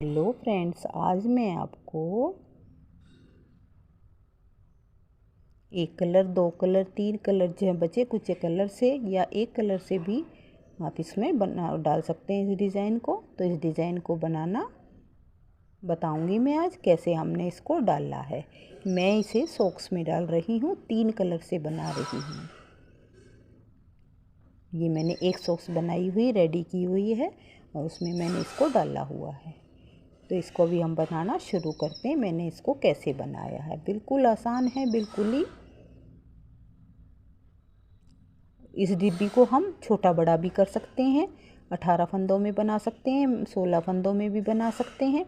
Hello friends, आज मैं आपको एक कलर, दो कलर, तीन कलर जो बचे कुछ कलर से या एक कलर से भी आप इसमें डाल सकते हैं इस डिज़ाइन को। तो इस डिज़ाइन को बनाना बताऊंगी मैं आज कैसे हमने इसको डाला है। मैं इसे सॉक्स में डाल रही हूँ, तीन कलर से बना रही हूँ। ये मैंने एक सॉक्स बनाई हुई रेडी की हुई है और उसमें मैंने इसको डाला हुआ है। तो इसको भी हम बनाना शुरू करते हैं। मैंने इसको कैसे बनाया है, बिल्कुल आसान है, बिल्कुल ही। इस डिब्बी को हम छोटा बड़ा भी कर सकते हैं, 18 फंदों में बना सकते हैं, 16 फंदों में भी बना सकते हैं।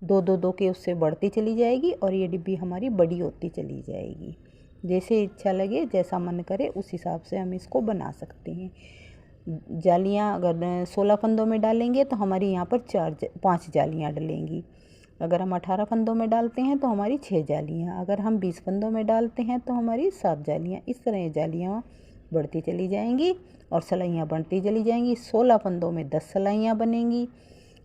दो दो दो के उससे बढ़ती चली जाएगी और ये डिब्बी हमारी बड़ी होती चली जाएगी। जैसे इच्छा लगे, जैसा मन करे उस हिसाब से हम इसको बना सकते हैं। जालियाँ अगर 16 फंदों में डालेंगे तो हमारी यहाँ पर 5 जालियाँ डलेंगी। अगर हम 18 फंदों में डालते हैं तो हमारी 6 जालियाँ। अगर हम 20 फंदों में डालते हैं तो हमारी 7 जालियाँ। इस तरह ये जालियाँ बढ़ती चली जाएंगी और सिलाइयाँ बढ़ती चली जाएंगी। 16 फंदों में 10 सिलाइयाँ बनेंगी।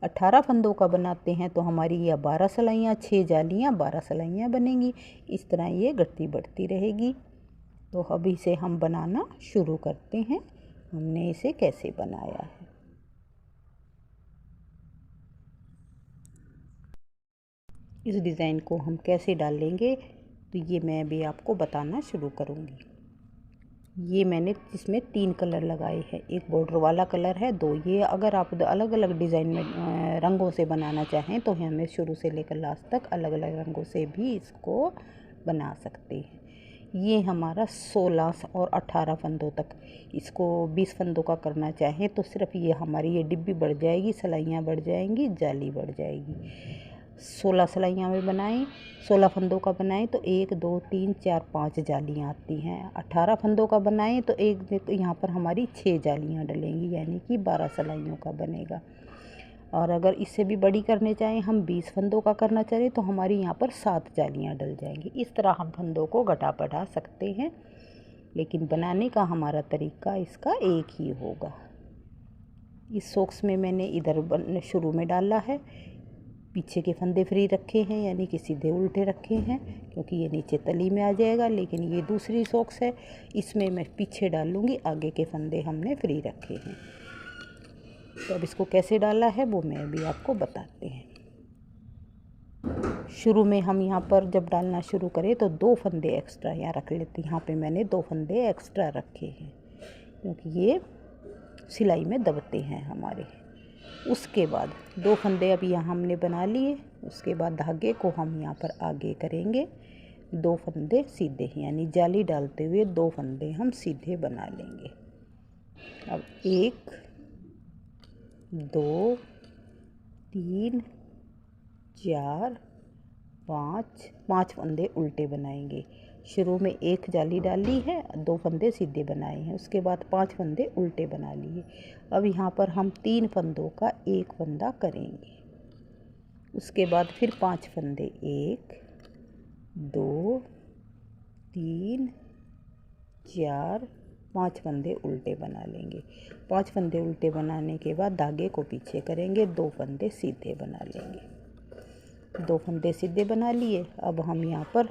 18 फंदों का बनाते हैं तो हमारी यह 12 सिलाइयाँ, 6 जालियाँ, 12 सिलाइयाँ बनेंगी। इस तरह ये घटती बढ़ती रहेगी। तो अब इसे हम बनाना शुरू करते हैं। हमने इसे कैसे बनाया है। इस डिज़ाइन को हम कैसे डालेंगे तो ये मैं भी आपको बताना शुरू करूँगी। ये मैंने इसमें 3 कलर लगाए हैं। एक बॉर्डर वाला कलर है, 2 ये। अगर आप अलग अलग डिज़ाइन में रंगों से बनाना चाहें तो हमें शुरू से लेकर लास्ट तक अलग अलग रंगों से भी इसको बना सकते हैं। ये हमारा 16 और 18 फंदों तक। इसको 20 फंदों का करना चाहें तो सिर्फ ये हमारी ये डिब्बी बढ़ जाएगी, सिलाइयाँ बढ़ जाएंगी, जाली बढ़ जाएगी। 16 सिलाइयाँ में बनाएं, 16 फंदों का बनाएं तो 1 2 3 4 5 जालियाँ आती हैं। 18 फंदों का बनाएं तो एक यहाँ पर हमारी 6 जालियाँ डलेंगी, यानी कि 12 सिलाइयों का बनेगा। और अगर इससे भी बड़ी करने चाहें, हम 20 फंदों का करना चाहें तो हमारी यहाँ पर 7 जालियाँ डल जाएंगी। इस तरह हम फंदों को घटा बढ़ा सकते हैं, लेकिन बनाने का हमारा तरीका इसका एक ही होगा। इस सॉक्स में मैंने इधर शुरू में डाला है, पीछे के फंदे फ्री रखे हैं, यानी कि सीधे उल्टे रखे हैं, क्योंकि ये नीचे तली में आ जाएगा। लेकिन ये दूसरी सॉक्स है, इसमें मैं पीछे डाल लूँगी, आगे के फंदे हमने फ्री रखे हैं। तो अब इसको कैसे डाला है वो मैं भी आपको बताते हैं। शुरू में हम यहाँ पर जब डालना शुरू करें तो 2 फंदे एक्स्ट्रा यहाँ रख लेते हैं। यहाँ पे मैंने 2 फंदे एक्स्ट्रा रखे हैं, क्योंकि ये सिलाई में दबते हैं हमारे। उसके बाद 2 फंदे अब यहाँ हमने बना लिए। उसके बाद धागे को हम यहाँ पर आगे करेंगे, 2 फंदे सीधे, यानी जाली डालते हुए 2 फंदे हम सीधे बना लेंगे। अब 1 2 3 4 5 फंदे उल्टे बनाएंगे। शुरू में 1 जाली डाली है, 2 फंदे सीधे बनाए हैं, उसके बाद 5 फंदे उल्टे बना लिए। अब यहाँ पर हम 3 फंदों का 1 फंदा करेंगे। उसके बाद फिर 5 फंदे, 1 2 3 4 5 फंदे उल्टे बना लेंगे। 5 फंदे उल्टे बनाने के बाद धागे को पीछे करेंगे, 2 फंदे सीधे बना लेंगे। 2 फंदे सीधे बना लिए। अब हम यहाँ पर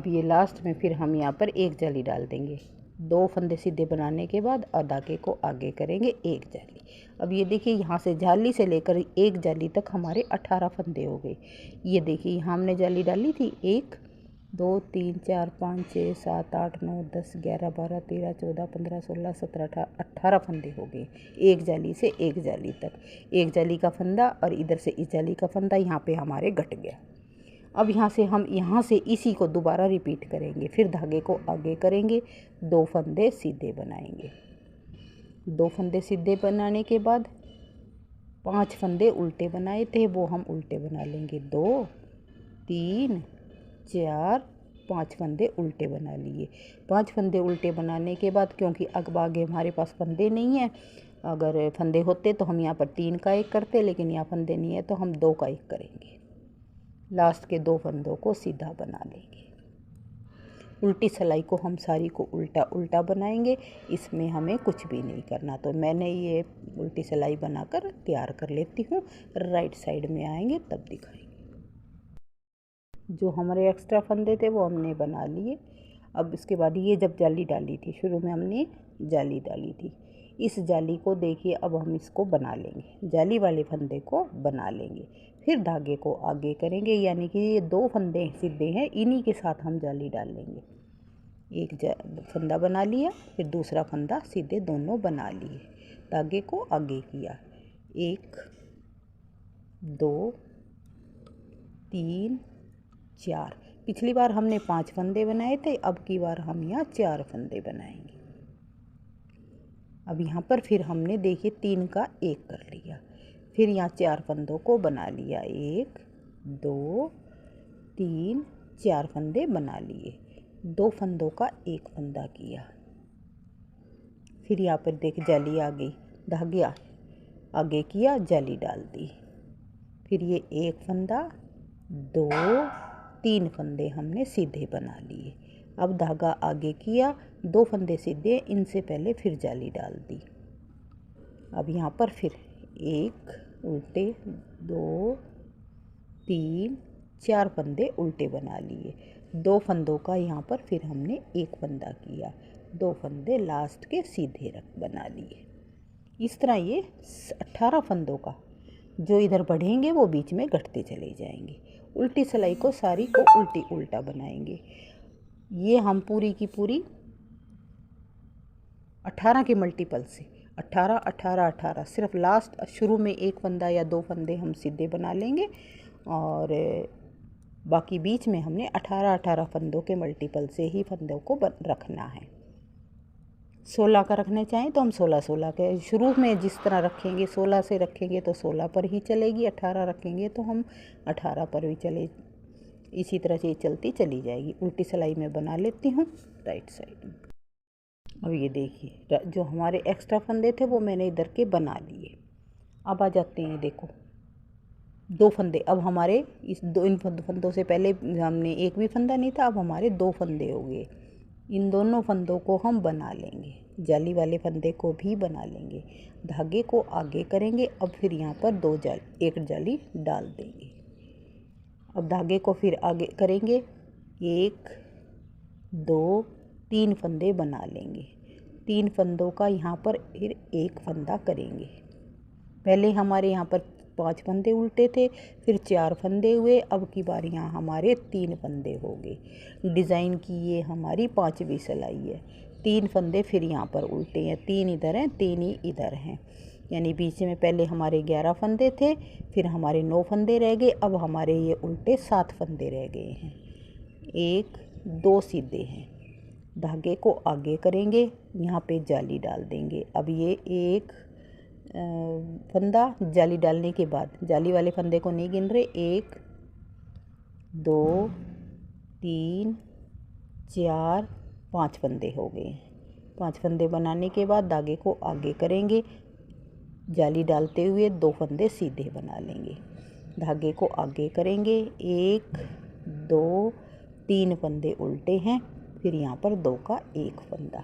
ये लास्ट में फिर हम यहाँ पर 1 जाली डाल देंगे। 2 फंदे सीधे बनाने के बाद और धागे को आगे करेंगे, 1 जाली। अब ये देखिए, यहाँ से जाली से लेकर 1 जाली तक हमारे 18 फंदे हो गए। ये देखिए, यहाँ हमने जाली डाली थी 1 2 3 4 5 6 7 8 9 10 11 12 13 14 15 16 17 18 फंदे हो गए। 1 जाली से 1 जाली तक, 1 जाली का फंदा और इधर से इस जाली का फंदा यहाँ पे हमारे घट गया। अब यहाँ से इसी को दोबारा रिपीट करेंगे। फिर धागे को आगे करेंगे, 2 फंदे सीधे बनाएंगे। 2 फंदे सीधे बनाने के बाद 5 फंदे उल्टे बनाए थे, वो हम उल्टे बना लेंगे। 2 3 4 5 फंदे उल्टे बना लिए। 5 फंदे उल्टे बनाने के बाद, क्योंकि अब आगे हमारे पास फंदे नहीं हैं, अगर फंदे होते तो हम यहाँ पर 3 का 1 करते, लेकिन यहाँ फंदे नहीं है तो हम 2 का 1 करेंगे। लास्ट के 2 फंदों को सीधा बना लेंगे। उल्टी सिलाई को हम सारी को उल्टा उल्टा बनाएंगे, इसमें हमें कुछ भी नहीं करना। तो मैंने ये उल्टी सिलाई बनाकर तैयार कर लेती हूँ। राइट साइड में आएंगे तब दिखाएंगे। जो हमारे एक्स्ट्रा फंदे थे वो हमने बना लिए। अब इसके बाद ये जब जाली डाली थी, शुरू में हमने जाली डाली थी, इस जाली को देखिए अब हम इसको बना लेंगे, जाली वाले फंदे को बना लेंगे। फिर धागे को आगे करेंगे, यानी कि ये 2 फंदे सीधे हैं, इन्हीं के साथ हम जाली डाल लेंगे। एक फंदा बना लिया, फिर दूसरा फंदा सीधे दोनों बना लिए, धागे को आगे किया। 1 2 3 4। पिछली बार हमने 5 फंदे बनाए थे, अब की बार हम यहाँ 4 फंदे बनाएंगे। अब यहाँ पर फिर हमने देखिए 3 का 1 कर लिया, फिर यहाँ 4 फंदों को बना लिया। 1 2 3 4 फंदे बना लिए, 2 फंदों का 1 फंदा किया। फिर यहाँ पर देख जाली आ गई, धागे आगे किया, जाली डाल दी। फिर ये 1 फंदा 2 3 फंदे हमने सीधे बना लिए। अब धागा आगे किया, 2 फंदे सीधे, इनसे पहले फिर जाली डाल दी। अब यहाँ पर फिर 1 उल्टे 2 3 4 फंदे उल्टे बना लिए, 2 फंदों का यहाँ पर फिर हमने 1 फंदा किया, 2 फंदे लास्ट के सीधे बना लिए। इस तरह ये 18 फंदों का जो इधर बढ़ेंगे वो बीच में घटते चले जाएंगे। उल्टी सिलाई को सारी को उल्टी उल्टा बनाएंगे। ये हम पूरी की पूरी 18 के मल्टीपल से 18 18 18, सिर्फ लास्ट शुरू में 1 फंदा या 2 फंदे हम सीधे बना लेंगे, और बाकी बीच में हमने 18 18 फंदों के मल्टीपल से ही फंदों को रखना है। 16 का रखना चाहें तो हम 16 16 के शुरू में जिस तरह रखेंगे, 16 से रखेंगे तो 16 पर ही चलेगी, 18 रखेंगे तो हम 18 पर भी चले, इसी तरह से चलती चली जाएगी। उल्टी सिलाई में बना लेती हूँ राइट साइड में। अब ये देखिए जो हमारे एक्स्ट्रा फंदे थे वो मैंने इधर के बना लिए। अब आ जाते हैं, देखो 2 फंदे अब हमारे इन फंदों से पहले हमने 1 भी फंदा नहीं था, अब हमारे 2 फंदे हो गए। इन दोनों फंदों को हम बना लेंगे, जाली वाले फंदे को भी बना लेंगे, धागे को आगे करेंगे। अब फिर यहाँ पर 1 जाली डाल देंगे। अब धागे को फिर आगे करेंगे, 1 2 3 फंदे बना लेंगे, 3 फंदों का यहाँ पर फिर 1 फंदा करेंगे। पहले हमारे यहाँ पर 5 फंदे उल्टे थे, फिर 4 फंदे हुए, अब की बार यहाँ हमारे 3 फंदे हो गए। डिज़ाइन की ये हमारी 5वीं सिलाई है। 3 फंदे फिर यहाँ पर उल्टे हैं, 3 इधर हैं, 3 ही इधर हैं, यानी बीच में पहले हमारे 11 फंदे थे, फिर हमारे 9 फंदे रह गए, अब हमारे ये उल्टे 7 फंदे रह गए हैं। 1 2 सीधे हैं, धागे को आगे करेंगे, यहाँ पे जाली डाल देंगे। अब ये 1 फंदा जाली डालने के बाद, जाली वाले फंदे को नहीं गिन रहे, 1 2 3 4 5 फंदे हो गए। 5 फंदे बनाने के बाद धागे को आगे करेंगे, जाली डालते हुए 2 फंदे सीधे बना लेंगे, धागे को आगे करेंगे, 1 2 3 फंदे उल्टे हैं, फिर यहाँ पर 2 का 1 फंदा।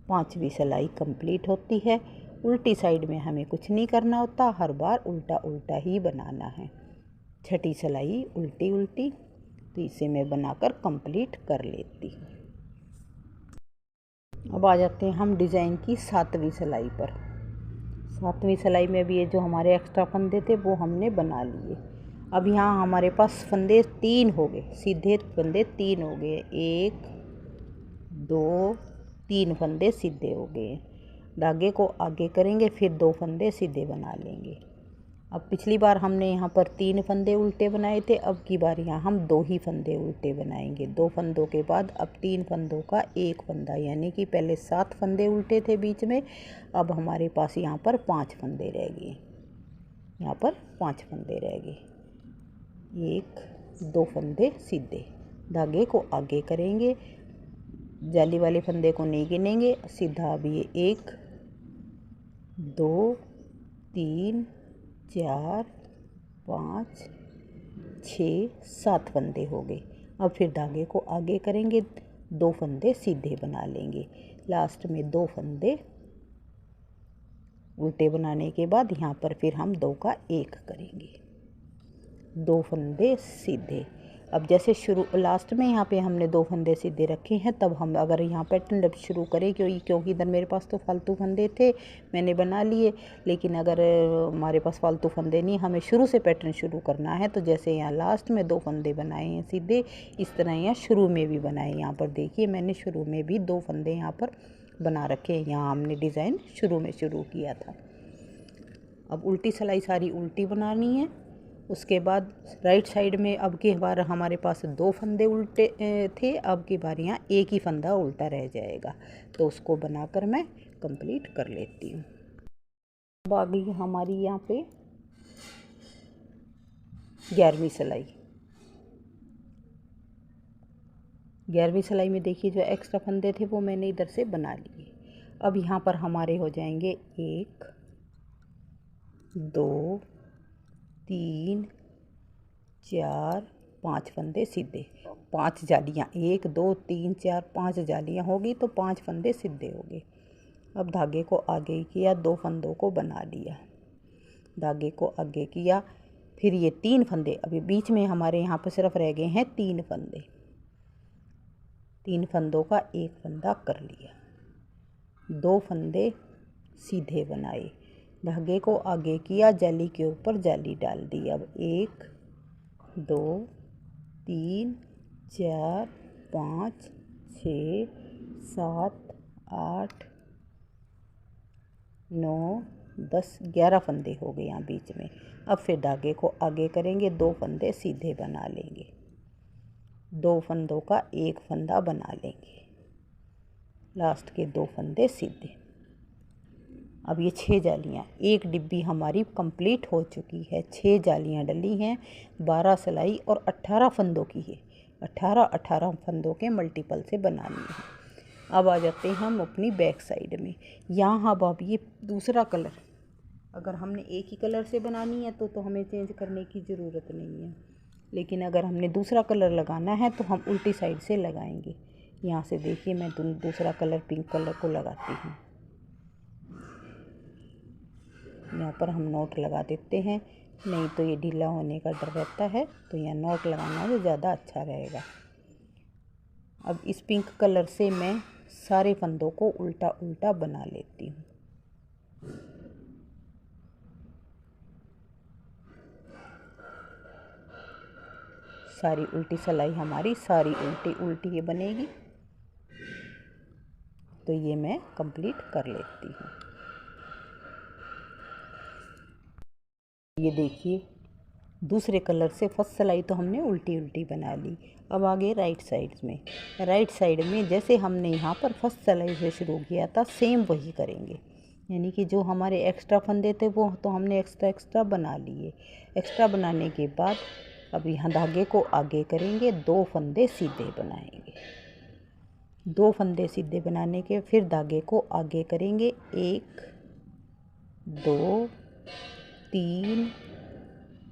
5वीं सिलाई कंप्लीट होती है। उल्टी साइड में हमें कुछ नहीं करना होता, हर बार उल्टा उल्टा ही बनाना है। 6ठी सिलाई उल्टी उल्टी, तो इसे मैं बनाकर कंप्लीट कर लेती हूँ। अब आ जाते हैं हम डिज़ाइन की 7वीं सिलाई पर। 7वीं सिलाई में भी ये जो हमारे एक्स्ट्रा फंदे थे वो हमने बना लिए। अब यहाँ हमारे पास फंदे 3 हो गए, सीधे फंदे 3 हो गए, 1 2 3 फंदे सीधे हो गए। धागे को आगे करेंगे, फिर 2 फंदे सीधे बना लेंगे। अब पिछली बार हमने यहाँ पर 3 फंदे उल्टे बनाए थे, अब की बार यहाँ हम 2 ही फंदे उल्टे बनाएंगे। 2 फंदों के बाद अब 3 फंदों का 1 फंदा, यानी कि पहले 7 फंदे उल्टे थे बीच में, अब हमारे पास यहाँ पर 5 फंदे रह गए। यहाँ पर 5 फंदे रह गए, 1 2 फंदे सीधे, धागे को आगे करेंगे, जाली वाले फंदे को नहीं गिनेंगे, सीधा अब ये 1 2 3 4 5 6 7 फंदे हो गए। अब फिर धागे को आगे करेंगे, 2 फंदे सीधे बना लेंगे। लास्ट में 2 फंदे उल्टे बनाने के बाद यहाँ पर फिर हम 2 का 1 करेंगे, 2 फंदे सीधे। अब जैसे शुरू लास्ट में यहाँ पे हमने 2 फंदे सीधे रखे हैं, तब हम अगर यहाँ पैटर्न जब शुरू करें, क्योंकि इधर मेरे पास तो फालतू फंदे थे मैंने बना लिए, लेकिन अगर हमारे पास फालतू फंदे नहीं, हमें शुरू से पैटर्न शुरू करना है, तो जैसे यहाँ लास्ट में 2 फंदे बनाए हैं सीधे, इस तरह यहाँ शुरू में भी बनाए। यहाँ पर देखिए मैंने शुरू में भी 2 फंदे यहाँ पर बना रखे हैं, यहाँ हमने डिज़ाइन शुरू में शुरू किया था। अब उल्टी सिलाई सारी उल्टी बनानी है। उसके बाद राइट साइड में अब की बार हमारे पास 2 फंदे उल्टे थे, अब की बार यहाँ 1 ही फंदा उल्टा रह जाएगा, तो उसको बनाकर मैं कंप्लीट कर लेती हूँ। अब आ गई हमारी यहाँ पे 11वीं सिलाई। 11वीं सिलाई में देखिए जो एक्स्ट्रा फंदे थे वो मैंने इधर से बना लिए। अब यहाँ पर हमारे हो जाएंगे 1 2 3 4 5 फंदे सीधे, 5 जालियाँ, 1 2 3 4 5 जालियाँ होगी तो 5 फंदे सीधे हो गए। अब धागे को आगे किया, 2 फंदों को बना लिया, धागे को आगे किया, फिर ये 3 फंदे, अभी बीच में हमारे यहाँ पर सिर्फ रह गए हैं 3 फंदे, 3 फंदों का 1 फंदा कर लिया, 2 फंदे सीधे बनाए, धागे को आगे किया, जाली के ऊपर जाली डाल दी। अब 1 2 3 4 5 6 7 8 9 10 11 फंदे हो गए यहाँ बीच में। अब फिर धागे को आगे करेंगे, 2 फंदे सीधे बना लेंगे, 2 फंदों का 1 फंदा बना लेंगे, लास्ट के 2 फंदे सीधे। अब ये 6 जालियाँ, एक डिब्बी हमारी कंप्लीट हो चुकी है, 6 जालियाँ डली हैं, 12 सिलाई और 18 फंदों की है, 18 फंदों के मल्टीपल से बनानी है। अब आ जाते हैं हम अपनी बैक साइड में। यहाँ अब ये दूसरा कलर, अगर हमने एक ही कलर से बनानी है तो हमें चेंज करने की ज़रूरत नहीं है, लेकिन अगर हमने दूसरा कलर लगाना है तो हम उल्टी साइड से लगाएंगे। यहाँ से देखिए मैं दूसरा कलर पिंक कलर को लगाती हूँ, यहाँ पर हम नोट लगा देते हैं, नहीं तो ये ढीला होने का डर रहता है, तो यहाँ नोट लगाना जो ज़्यादा अच्छा रहेगा। अब इस पिंक कलर से मैं सारे फंदों को उल्टा उल्टा बना लेती हूँ। सारी उल्टी सिलाई हमारी सारी उल्टी उल्टी ये बनेगी, तो ये मैं कंप्लीट कर लेती हूँ। ये देखिए दूसरे कलर से फर्स्ट सिलाई तो हमने उल्टी उल्टी बना ली। अब आगे राइट साइड में, राइट साइड में जैसे हमने यहाँ पर फर्स्ट सिलाई से शुरू किया था सेम वही करेंगे, यानी कि जो हमारे एक्स्ट्रा फंदे थे वो तो हमने एक्स्ट्रा बना लिए। एक्स्ट्रा बनाने के बाद अब यहाँ धागे को आगे करेंगे, 2 फंदे सीधे बनाएंगे, 2 फंदे सीधे बनाने के फिर धागे को आगे करेंगे, 1 2 3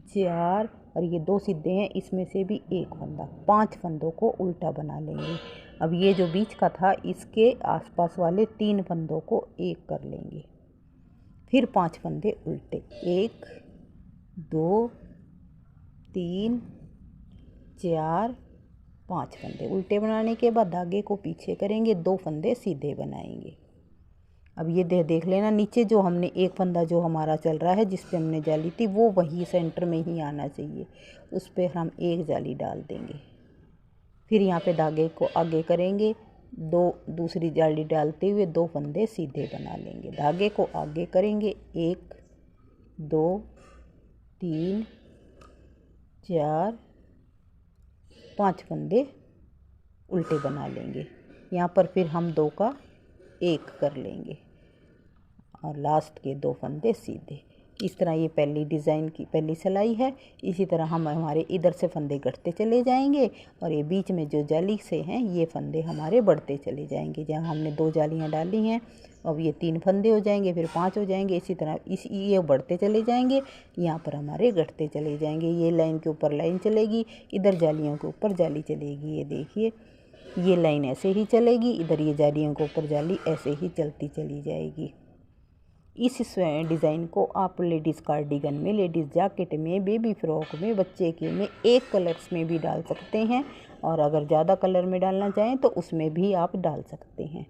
4 और ये 2 सीधे हैं, इसमें से भी 1 फंदा, 5 फंदों को उल्टा बना लेंगे। अब ये जो बीच का था इसके आसपास वाले 3 फंदों को 1 कर लेंगे, फिर 5 फंदे उल्टे, 1 2 3 4 5 फंदे उल्टे बनाने के बाद धागे को पीछे करेंगे, 2 फंदे सीधे बनाएंगे। अब ये देख लेना नीचे जो हमने 1 फंदा जो हमारा चल रहा है जिस पे हमने जाली थी वो वही सेंटर में ही आना चाहिए, उस पर हम 1 जाली डाल देंगे। फिर यहाँ पे धागे को आगे करेंगे, 2 दूसरी जाली डालते हुए 2 फंदे सीधे बना लेंगे, धागे को आगे करेंगे, 1 2 3 4 5 फंदे उल्टे बना लेंगे। यहाँ पर फिर हम 2 का 1 कर लेंगे और लास्ट के 2 फंदे सीधे। इस तरह ये पहली डिज़ाइन की पहली सिलाई है। इसी तरह हम हमारे इधर से फंदे घटते चले जाएंगे और ये बीच में जो जाली से हैं ये फंदे हमारे बढ़ते चले जाएंगे। जहाँ हमने 2 जालियाँ डाली हैं अब ये 3 फंदे हो जाएंगे, फिर 5 हो जाएंगे, इसी तरह ये बढ़ते चले जाएंगे, यहाँ पर हमारे घटते चले जाएंगे। ये लाइन के ऊपर लाइन चलेगी, इधर जालियों के ऊपर जाली चलेगी। ये देखिए ये लाइन ऐसे ही चलेगी, इधर ये जालियों के ऊपर जाली ऐसे ही चलती चली जाएगी। इस डिज़ाइन को आप लेडीज़ कार्डिगन में, लेडीज़ जैकेट में, बेबी फ्रॉक में, बच्चे के में, एक कलर्स में भी डाल सकते हैं, और अगर ज़्यादा कलर में डालना चाहें तो उसमें भी आप डाल सकते हैं।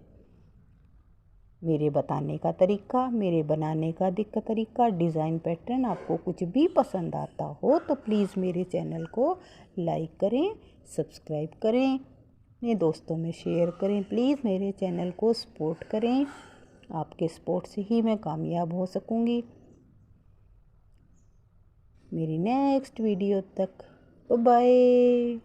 मेरे बताने का तरीका, मेरे बनाने का तरीका, डिज़ाइन पैटर्न आपको कुछ भी पसंद आता हो तो प्लीज़ मेरे चैनल को लाइक करें, सब्सक्राइब करें, अपने दोस्तों में शेयर करें। प्लीज़ मेरे चैनल को सपोर्ट करें, आपके सपोर्ट से ही मैं कामयाब हो सकूँगी। मेरी नेक्स्ट वीडियो तक बाय बाय।